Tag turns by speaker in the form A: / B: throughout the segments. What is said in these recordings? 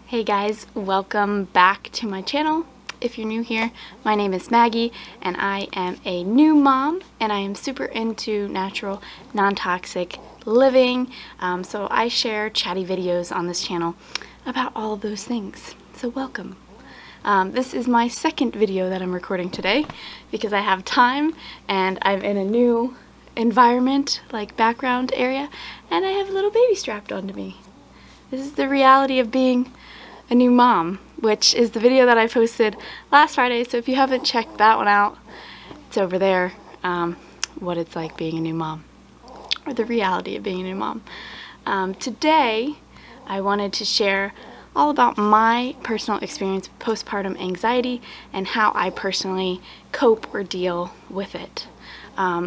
A: Hey guys, welcome back to my channel. If you're new here, my name is Maggie and I am a new mom and I am super into natural, non-toxic living. So I share chatty videos on this channel about all of those things. So welcome. This is my second video that I'm recording today because I have time and I'm in a new environment, like background area, and I have a little baby strapped onto me. This is the reality of being a new mom, which is the video that I posted last Friday, so if you haven't checked that one out, it's over there, what it's like being a new mom, or the reality of being a new mom. Today, I wanted to share all about my personal experience with postpartum anxiety and how I personally cope or deal with it.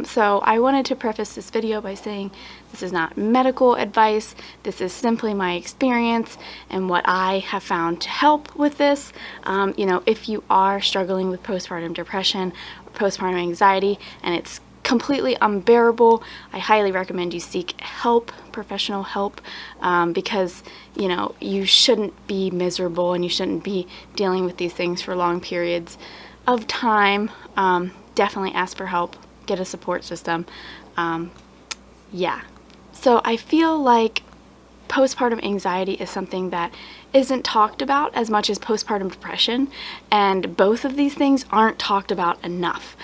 A: So I wanted to preface this video by saying this is not medical advice, this is simply my experience and what I have found to help with this. You know, if you are struggling with postpartum depression or postpartum anxiety and it's completely unbearable, I highly recommend you seek help, professional help, because, you know, you shouldn't be miserable and you shouldn't be dealing with these things for long periods of time. Definitely ask for help. Get a support system. Yeah. So I feel like postpartum anxiety is something that isn't talked about as much as postpartum depression, and both of these things aren't talked about enough.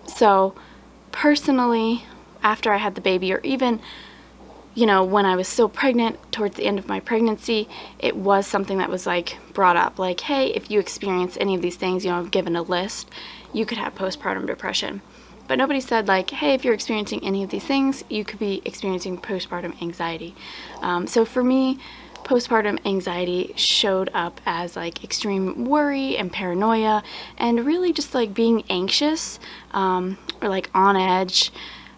A: So personally, after I had the baby, or even, you know, when I was still pregnant, towards the end of my pregnancy, it was something that was like brought up, like, hey, if you experience any of these things, you know, I've given a list, you could have postpartum depression. But nobody said, like, hey, if you're experiencing any of these things, you could be experiencing postpartum anxiety. So for me, postpartum anxiety showed up as like extreme worry and paranoia and really just like being anxious or like on edge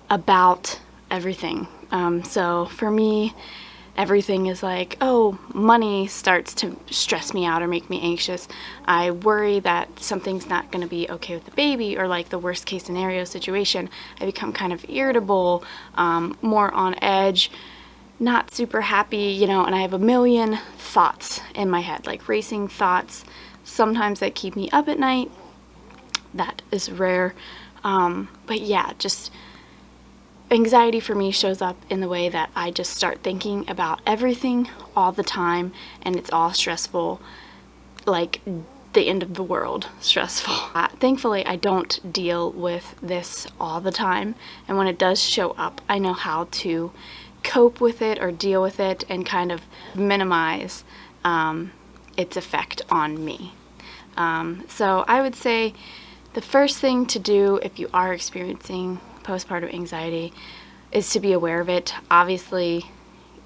A: about everything. So for me, everything is like, oh, money starts to stress me out or make me anxious. I worry that something's not going to be okay with the baby, or like the worst case scenario situation. I become kind of irritable, more on edge, not super happy, you know, and I have a million thoughts in my head, like racing thoughts, sometimes that keep me up at night. That is rare. But yeah, just anxiety for me shows up in the way that I just start thinking about everything all the time, and it's all stressful, like the end of the world stressful. Thankfully, I don't deal with this all the time, and when it does show up, I know how to cope with it or deal with it and kind of minimize its effect on me. So I would say the first thing to do if you are experiencing postpartum anxiety is to be aware of it. Obviously,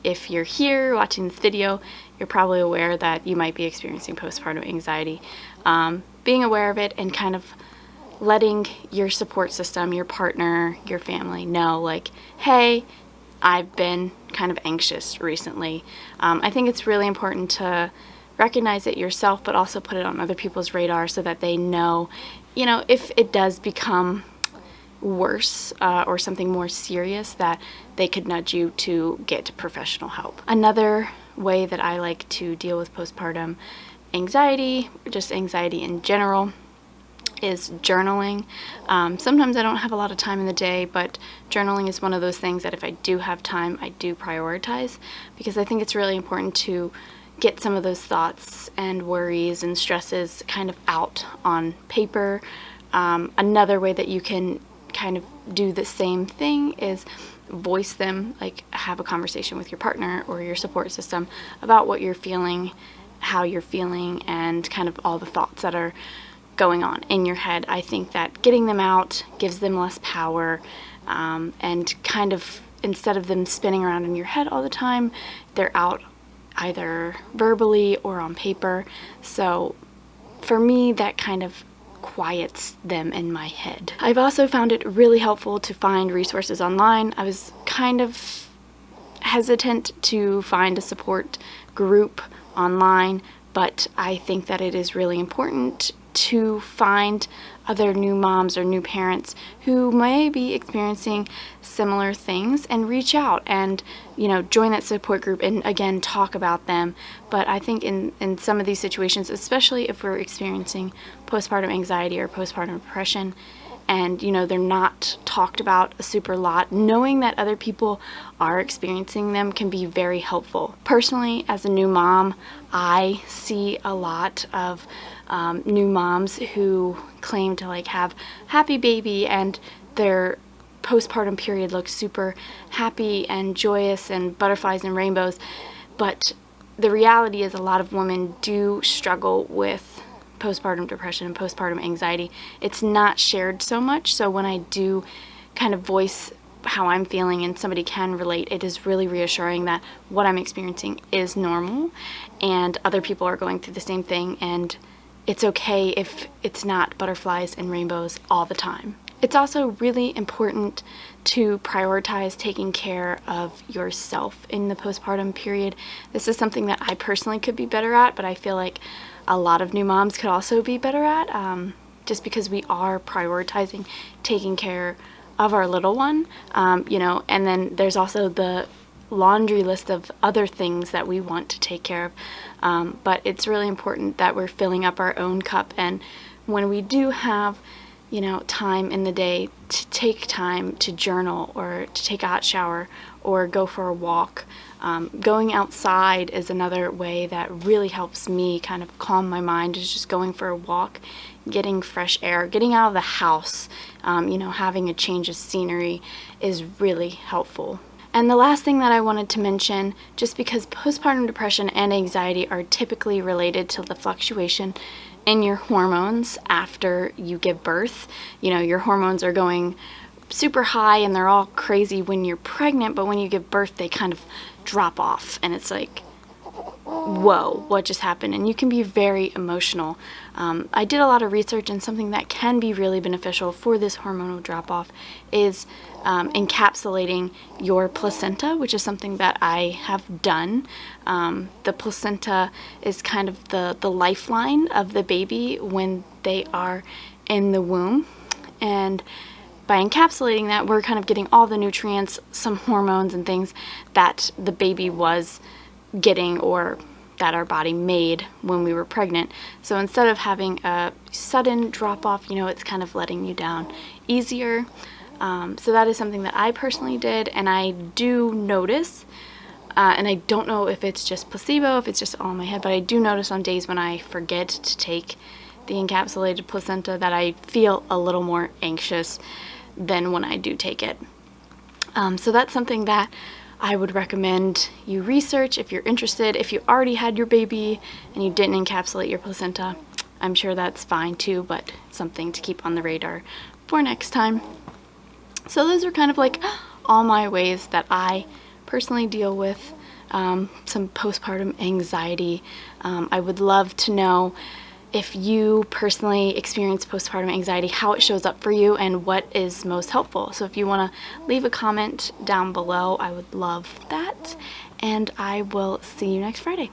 A: if you're here watching this video, you're probably aware that you might be experiencing postpartum anxiety. Being aware of it and kind of letting your support system, your partner, your family know, like, hey, I've been kind of anxious recently. I think it's really important to recognize it yourself, but also put it on other people's radar so that they know, you know, if it does become worse or something more serious, that they could nudge you to get professional help. Another way that I like to deal with postpartum anxiety, or just anxiety in general, is journaling. Sometimes I don't have a lot of time in the day, but journaling is one of those things that if I do have time, I do prioritize, because I think it's really important to get some of those thoughts and worries and stresses kind of out on paper. Another way that you can kind of do the same thing is voice them, like have a conversation with your partner or your support system about what you're feeling, how you're feeling, and kind of all the thoughts that are going on in your head. I think that getting them out gives them less power, and kind of, instead of them spinning around in your head all the time, they're out either verbally or on paper. So for me, that kind of quiets them in my head. I've also found it really helpful to find resources online. I was kind of hesitant to find a support group online, but I think that it is really important to find other new moms or new parents who may be experiencing similar things and reach out and, you know, join that support group and again talk about them. But I think in some of these situations, especially if we're experiencing postpartum anxiety or postpartum depression, and you know they're not talked about a super lot, knowing that other people are experiencing them can be very helpful. Personally, as a new mom, I see a lot of new moms who claim to like have happy baby and their postpartum period looks super happy and joyous and butterflies and rainbows, but the reality is a lot of women do struggle with postpartum depression and postpartum anxiety. It's not shared so much, so when I do kind of voice how I'm feeling and somebody can relate, it is really reassuring that what I'm experiencing is normal and other people are going through the same thing, and it's okay if it's not butterflies and rainbows all the time. It's also really important to prioritize taking care of yourself in the postpartum period. This is something that I personally could be better at, but I feel like a lot of new moms could also be better at, just because we are prioritizing taking care of our little one, you know, and then there's also the laundry list of other things that we want to take care of, but it's really important that we're filling up our own cup, and when we do have, you know, time in the day to take time to journal or to take a hot shower or go for a walk. Going outside is another way that really helps me kind of calm my mind, is just going for a walk, getting fresh air, getting out of the house, you know, having a change of scenery is really helpful. And the last thing that I wanted to mention, just because postpartum depression and anxiety are typically related to the fluctuation in your hormones after you give birth. You know, your hormones are going super high and they're all crazy when you're pregnant, but when you give birth they kind of drop off and it's like, whoa, what just happened? And you can be very emotional. I did a lot of research, and something that can be really beneficial for this hormonal drop-off is encapsulating your placenta, which is something that I have done. The placenta is kind of the lifeline of the baby when they are in the womb, and by encapsulating that, we're kind of getting all the nutrients, some hormones and things that the baby was getting or that our body made when we were pregnant. So instead of having a sudden drop off, you know, it's kind of letting you down easier. So that is something that I personally did, and I do notice, and I don't know if it's just placebo, if it's just all in my head, but I do notice on days when I forget to take the encapsulated placenta that I feel a little more anxious than when I do take it. So that's something that I would recommend you research if you're interested. If you already had your baby and you didn't encapsulate your placenta, I'm sure that's fine too, but something to keep on the radar for next time. So those are kind of like all my ways that I personally deal with some postpartum anxiety. I would love to know if you personally experience postpartum anxiety, how it shows up for you and what is most helpful. So if you want to leave a comment down below, I would love that, and I will see you next Friday.